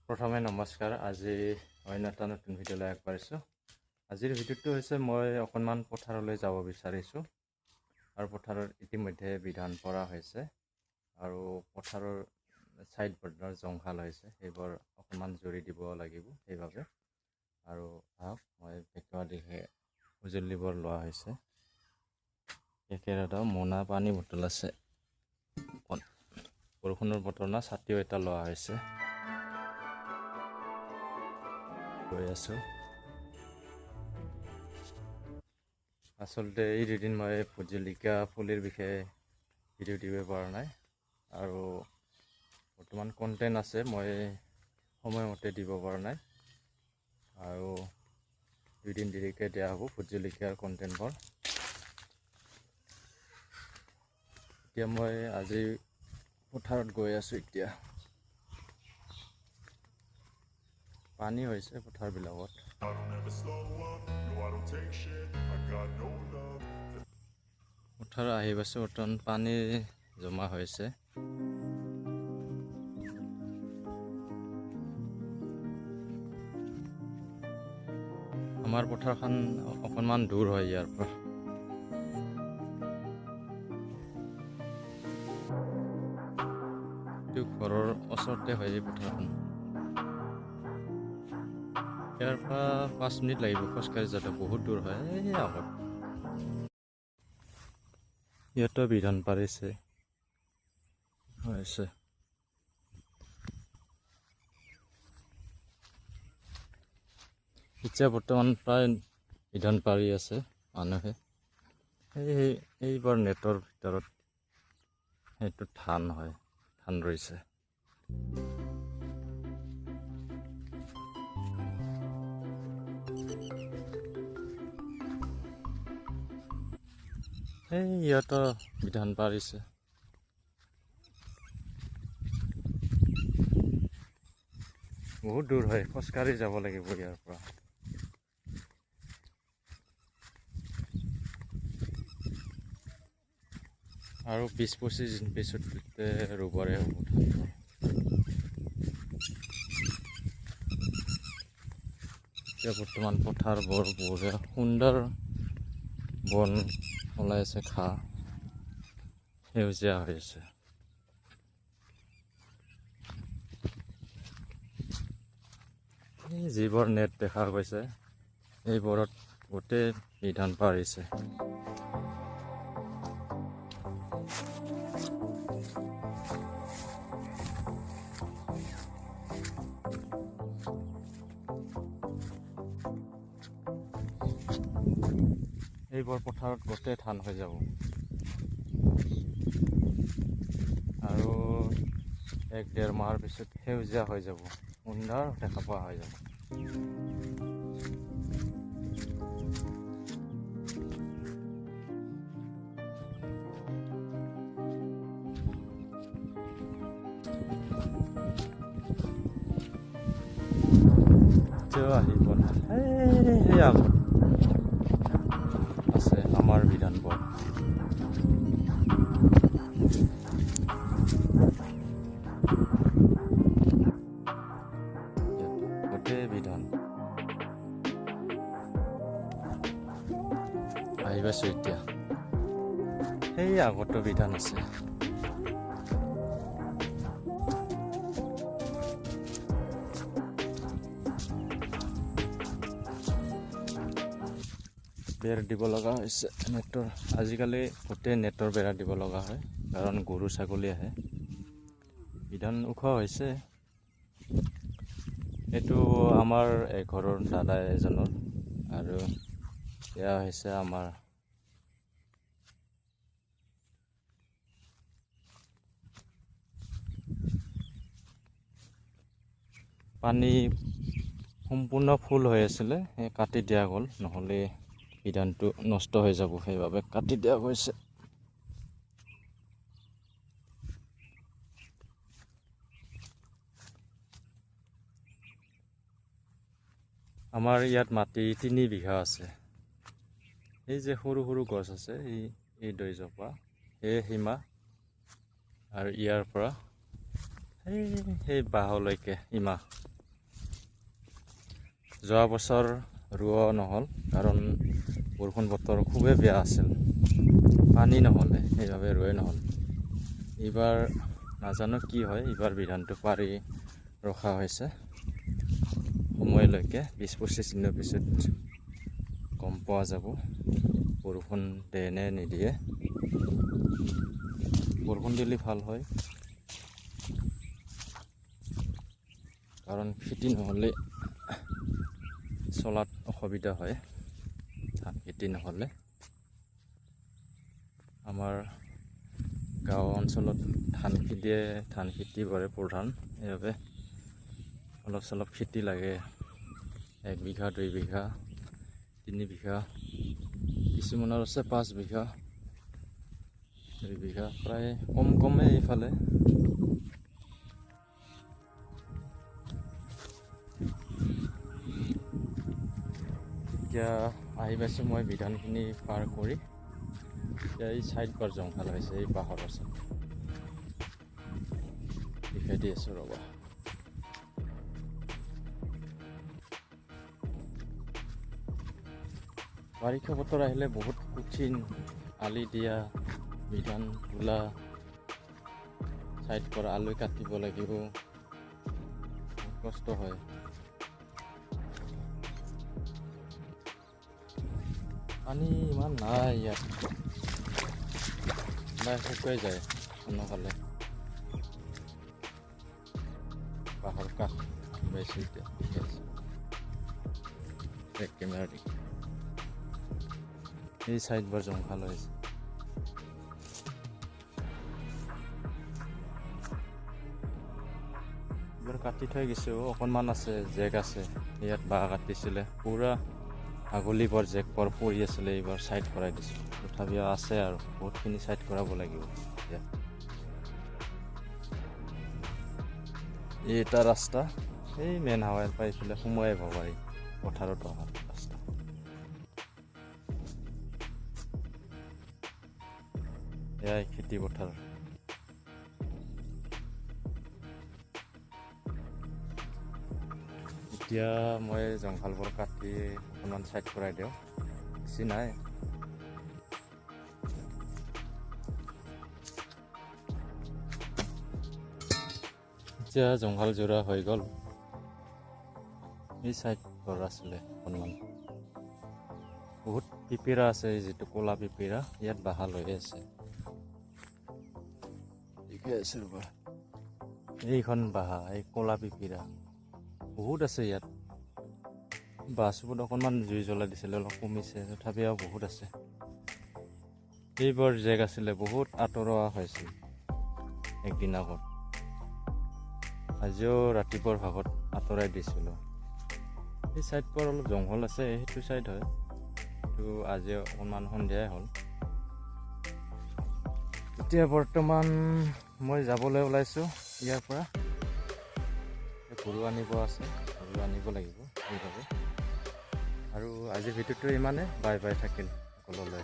প্ৰথমে নমস্কাৰ। আজি অন্য এটা নতুন ভিডিঅ'লৈ আগবাঢ়িছোঁ। আজিৰ ভিডিঅ'টো হৈছে মই অকণমান পথাৰলৈ যাব বিচাৰিছোঁ আৰু পথাৰত ইতিমধ্যে বিধান পৰা হৈছে আৰু পথাৰৰ ছাইড বৰ্ডাৰ জংঘাল হৈছে, সেইবোৰ অকণমান জৰি দিব লাগিব সেইবাবে। আৰু আহক মই বেকুৱা দিশে সঁজুলিবোৰ লোৱা হৈছে। একেটা মোনা পানী বটল আছে, বৰষুণৰ বতৰ না, ছাতিও এটা লোৱা হৈছে। গৈ আছোঁ। আচলতে এই দুদিন মই ভোট জলকীয়া পুলিৰ বিষয়ে ভিডিঅ' দিব পৰা নাই আৰু বৰ্তমান কণ্টেণ্ট আছে, মই সময়মতে দিব পৰা নাই আৰু দুদিন দেৰিকৈ দিয়া হ'ব ভোট জলকীয়াৰ কণ্টেণ্টবোৰ। এতিয়া মই আজি পথাৰত গৈ আছোঁ। এতিয়া পানী হৈছে পথাৰবিলাকত। পথাৰ আহি পাইছোঁ, বৰ্তমান পানী জমা হৈছে। আমাৰ পথাৰখন অকণমান দূৰ হয় ইয়াৰ পৰা। ঘৰৰ ওচৰতে হয় এই পথাৰখন। ইয়াৰ পৰা 5 মিনিট লাগিব খোজকাঢ়ি যাওঁতে, বহুত দূৰ হয়। এই আগত ইয়াতো বিধান পাৰিছে হৈছে। এতিয়া বৰ্তমান প্ৰায় বিধান পাৰি আছে মানুহে। এইবাৰ নেটৰ ভিতৰত সেইটো ধান হয়, ধান ৰৈছে। ইয়াতো বিধান পাৰিছে। বহুত দূৰ হয়, খোজকাঢ়ি যাব লাগিব ইয়াৰ পৰা। আৰু 20-25 দিন পিছতে ৰুবৰে হ'ব ধানবোৰ। এতিয়া বৰ্তমান পথাৰবোৰ বঢ়িয়া সুন্দৰ বন ওলাই আছে, ঘাঁহ সেউজীয়া হৈ আছে। যিবোৰ নেট দেখা গৈছে এইবোৰত গোটেই বিধান পাৰিছে। এইবোৰ পথাৰত গোটেই ধান হৈ যাব আৰু 1-1.5 মাহৰ পিছত সেউজীয়া হৈ যাব, সুন্দৰ দেখা পোৱা হৈ যাব। আহিব না আছে আমাৰ বিধানবোৰ। গোটেই বিধান আহি পাইছোঁ এতিয়া। সেই আগতো বিধান আছে। বেৰ দিব লগা হৈছে নেটৰ। আজিকালি গোটেই নেটৰ বেৰা দিব লগা হয়, কাৰণ গৰু ছাগলী আহে। বিধান ওখ হৈছে। এইটো আমাৰ ঘৰৰ দাদা এজনৰ আৰু এয়া হৈছে আমাৰ। পানী সম্পূৰ্ণ ফুল হৈ আছিলে, সেই কাটি দিয়া গ'ল, নহ'লে বিধানটো নষ্ট হৈ যাব, সেইবাবে কাটি দিয়া গৈছে। আমাৰ ইয়াত মাটি 3 বিঘা আছে। এই যে সৰু সৰু গছ আছে, এই দৈজোপা, এই সীমা আৰু ইয়াৰ পৰা সেই বাঁহলৈকে সীমা যোৱা বছৰ ৰোৱা নহ'ল, কাৰণ বৰষুণ বতৰ খুবেই বেয়া আছিল, পানী নহ'লে, সেইবাবে ৰোৱাই নহ'ল। এইবাৰ নাজানো কি হয়, এইবাৰ বিধানটো পাৰি ৰখা হৈছে সময়লৈকে। 20-25 দিনৰ পিছত গম পোৱা যাব বৰষুণ দিয়ে নে নিদিয়ে। বৰষুণ দিলে ভাল হয়, কাৰণ খেতি নহ'লে চলাত অসুবিধা হয়। ধান খেতি নহ'লে আমাৰ গাঁও অঞ্চলত ধান খেতি কৰে প্ৰধান, সেইবাবে অলপ চলপ খেতি লাগে। 1 বিঘা 2 বিঘা 3 বিঘা, কিছুমানৰ আছে 5 বিঘা 2 বিঘা, প্ৰায় কমেই এইফালে। এতিয়া আহি পাইছোঁ মই বিধানখিনি পাৰ কৰি। এতিয়া এই চাইডবাৰ জংঘল হৈছে, এই পাহাৰৰ চাইড দেখাই দি আছোঁ ৰ'বা। বাৰিষা বতৰ আহিলে বহুত কঠিন, আলি দিয়া, বিধান তোলা, চাইড পৰা আলু কাটিব লাগিব, বহুত কষ্ট হয়। পানী ইমান নাই ইয়াত, শুকাই যায় অন্যফালে। পাহাৰ কাষ পাইছোঁ এতিয়া, দেখি আছোঁ বেক কেমেৰা দি। এই চাইডবাৰ জংঘল হৈছে। এইবাৰ কাটি থৈ গৈছোঁ, অকণমান আছে, জেক আছে, ইয়াত বাঁহ কাটিছিলে, পুৰা আগলিবৰ জেকবোৰ পৰি আছিলে, এইবাৰ চাইড কৰাই দিছোঁ। তথাপিও আছে আৰু বহুতখিনি চাইড কৰাব লাগিব এতিয়া। এটা ৰাস্তা, এই মেইন হাৱাইৰ পৰা এইফালে সোমাই আহিব পাৰি, পথাৰত অহা ৰাস্তা। এয়াই খেতি পথাৰ। এতিয়া মই জংঘলবোৰ কাটি অকণমান চাইড কৰাই দিওঁ, বেছি নাই। এতিয়া জংঘল জোৰা হৈ গ'ল। এই চাইডবোৰ আছিলে অকণমান, বহুত পিপিৰা আছে, যিটো ক'লা পিপিৰা, ইয়াত বাহা লৈ আছে। ঠিকে আছে ৰ'বা, এইখন বাহা, এই ক'লা পিপিৰা বহুত আছে ইয়াত। বাঁহচুপত অকণমান জুই জ্বলাই দিছিলে, অলপ কমিছে, তথাপিও বহুত আছে। এইবোৰ জেক আছিলে, বহুত আঁতৰোৱা হৈছিল একদিন আগত। আজিও ৰাতিপুৱাৰ ভাগত আঁতৰাই দিছিলোঁ। এই চাইডবোৰ অলপ জংঘল আছে, সেইটো চাইড হয়, কিন্তু আজি অকণমান সন্ধিয়াই হ'ল। এতিয়া বৰ্তমান মই যাবলৈ ওলাইছোঁ ইয়াৰ পৰা। গৰু আনিব আছে, গৰু আনিব লাগিব সেইবাবে। আৰু আজিৰ ভিডিঅ'টো ইমানে, বাই বাই থাকিল সকলোলৈ।